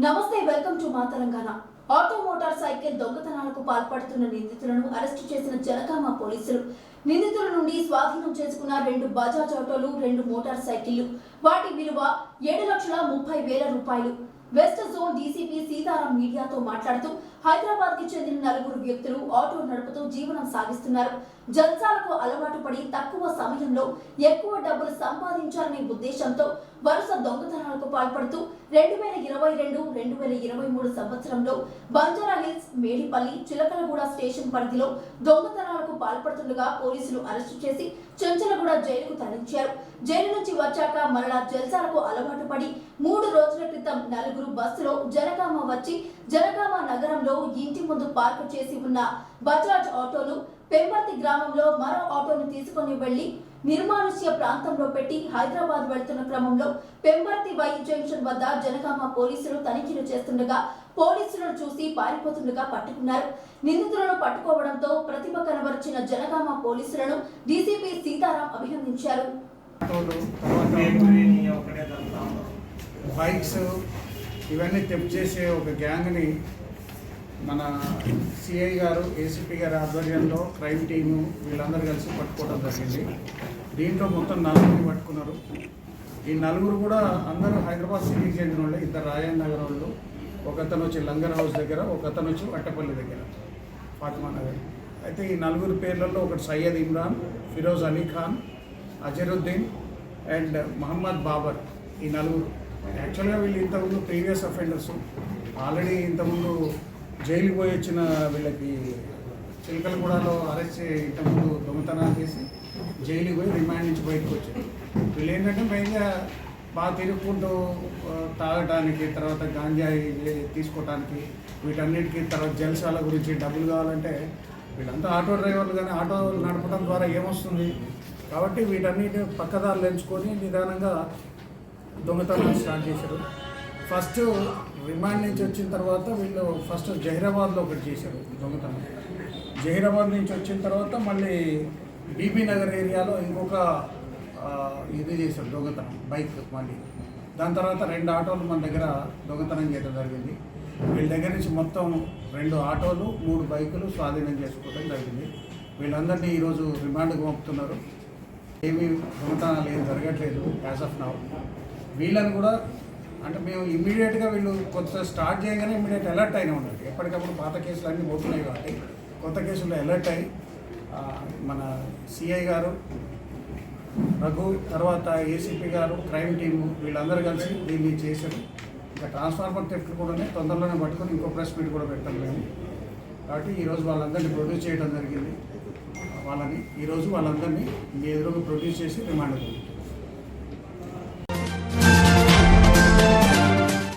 నమస్తే, welcome to మా Telangana. Auto motor cycle దొంగతనాలకు పాల్పడుతున్న నిందితులను అరెస్టు చేసిన జనగామ పోలీసులు నిందితుల నుండి స్వాధీనం చేసుకున్న 2 బజాజ్ ఆటోలు, 2 మోటార్ సైకిళ్లు, వాటి విలువ 7,30,000 రూపాయలు. వెస్ట్ జోన్ డీసీపీ సీతారాం మీడియాతో మాట్లాడుతూ హైదరాబాద్ కి చెందిన 4 వ్యక్తులు ఆటో నడుపుతూ జీవనం సాగిస్తున్నారు. జల్సాలకు అలవాటు పడి తక్కువ సమయంలో ఎక్కువ డబ్బులు సంపాదించాలనే ఉద్దేశంతో వరుస దొంగతనాలకు పాల్పడుతూ 2022, 2023 సంవత్సరంలో బంజారా హిల్స్, మేడిపల్లి, చిలకలగూడ స్టేషన్ పరిధిలో దొంగతనాలకు పాల్పడుతుండగా పోలీసులు అరెస్టు చేసి చెంచలగూడ జైలుకు తరలించారు. జైలు నుంచి వచ్చాక మరలా జల్సాలకు అలవాటు పడి 3 రోజుల క్రితం 4 బస్సులో జనగామ వచ్చి జనగామ నగరంలో ఇంటి ముందు పార్కు చేసి ఉన్న బజాజ్ ఆటోను పెంబర్తి గ్రామంలో మరో ఆటోను తీసుకుని వెళ్లి నిర్మానుష్య ప్రాంతంలో పెట్టి హైదరాబాద్ వెళ్తున్న క్రమంలో పెంబర్తి వై జంక్షన్ వద్ద జనగామ పోలీసులు తనిఖీలు చేస్తుండగా పోలీసులను చూసి పారిపోతుండగా పట్టుకున్నారు. నిందితులను పట్టుకోవడంతో ప్రతిభ కనబరిచిన జనగామ పోలీసులను డీసీపీ సీతారాం అభినందించారు. బైక్స్ ఇవన్నీ తెప్ చేసే ఒక గ్యాంగ్ని మన సిఐ గారు, ఏసీపీ గారి ఆధ్వర్యంలో క్రైమ్ టీము వీళ్ళందరూ కలిసి పట్టుకోవడం జరిగింది. దీంట్లో మొత్తం 4 పట్టుకున్నారు. ఈ 4 కూడా అందరూ హైదరాబాద్ సిటీకి చెందిన వాళ్ళు. 2 రాజన్ నగర్ వాళ్ళు, ఒకతను వచ్చి లంగర్ హౌస్ దగ్గర, ఒకతను వచ్చి అట్టపల్లి దగ్గర, ఫాతిమా నగర్. అయితే ఈ 4 పేర్లలో ఒకటి సయ్యద్ ఇమ్రాన్, ఫిరోజ్ అలీ ఖాన్, అజరుద్దీన్ అండ్ మహమ్మద్ బాబర్. ఈ 4 యాక్చువల్గా వీళ్ళు ఇంతకుముందు ప్రీవియస్ అఫెండర్స్. ఆల్రెడీ ఇంతకుముందు జైలుకి పోయి వచ్చిన వీళ్ళకి చిలకలగూడలో అరెస్ట్ ఇంతకుముందు దొంగతనాలు చేసి జైలుకి పోయి రిమాండ్ నుంచి బయటకు వచ్చారు. వీళ్ళు ఏంటంటే మెయిన్గా బాగా తిరుగుకుంటూ తాగడానికి, తర్వాత గాంజా తీసుకోవటానికి, వీటన్నిటికీ తర్వాత జల్సాల గురించి డబ్బులు కావాలంటే వీళ్ళంతా ఆటో డ్రైవర్లు, కానీ ఆటో నడపడం ద్వారా ఏమొస్తుంది కాబట్టి వీటన్నిటి పక్కదారులు ఎంచుకొని నిదానంగా దొంగతనాలు స్టార్ట్ చేశారు. ఫస్ట్ రిమాండ్ నుంచి వచ్చిన తర్వాత వీళ్ళు ఫస్ట్ జహీరాబాద్లో ఒకటి చేశారు దొంగతనం. జహీరాబాద్ నుంచి వచ్చిన తర్వాత మళ్ళీ బీబీ నగర్ ఏరియాలో ఇంకొక ఇది చేశారు దొంగతనం, బైక్. మళ్ళీ దాని తర్వాత 2 ఆటోలు మన దగ్గర దొంగతనం చేయడం జరిగింది. వీళ్ళ దగ్గర నుంచి మొత్తం 2 ఆటోలు, 3 బైకులు స్వాధీనం చేసుకోవడం జరిగింది. వీళ్ళందరినీ ఈరోజు రిమాండ్కి పంపుతున్నారు. ఏమీ దొంగతనాలు ఏం జరగట్లేదు యాజ్ ఆఫ్ నౌ. వీళ్ళని కూడా అంటే మేము ఇమ్మీడియట్గా వీళ్ళు కొత్త స్టార్ట్ చేయగానే ఇమ్మీడియట్ అలర్ట్ అయినా ఉన్నది. ఎప్పటికప్పుడు పాత కేసులు అన్నీ పోతున్నాయి కాబట్టి కొత్త కేసుల్లో అలర్ట్ అయ్యి మన సిఐ గారు, రఘు, తర్వాత ఏసీపీ గారు, క్రైమ్ టీము వీళ్ళందరూ కలిసి దీన్ని చేశారు. ఇంకా ట్రాన్స్ఫార్మర్ థెఫ్ట్ కూడా తొందరలోనే పట్టుకొని ఇంకో ప్రెస్ మీట్ కూడా పెట్టాం మేము. కాబట్టి ఈరోజు వాళ్ళందరినీ ప్రొడ్యూస్ చేయడం జరిగింది. ఈరోజు వాళ్ళందరినీ మీ ఎదురుగా ప్రొడ్యూస్ చేసి రిమాండ్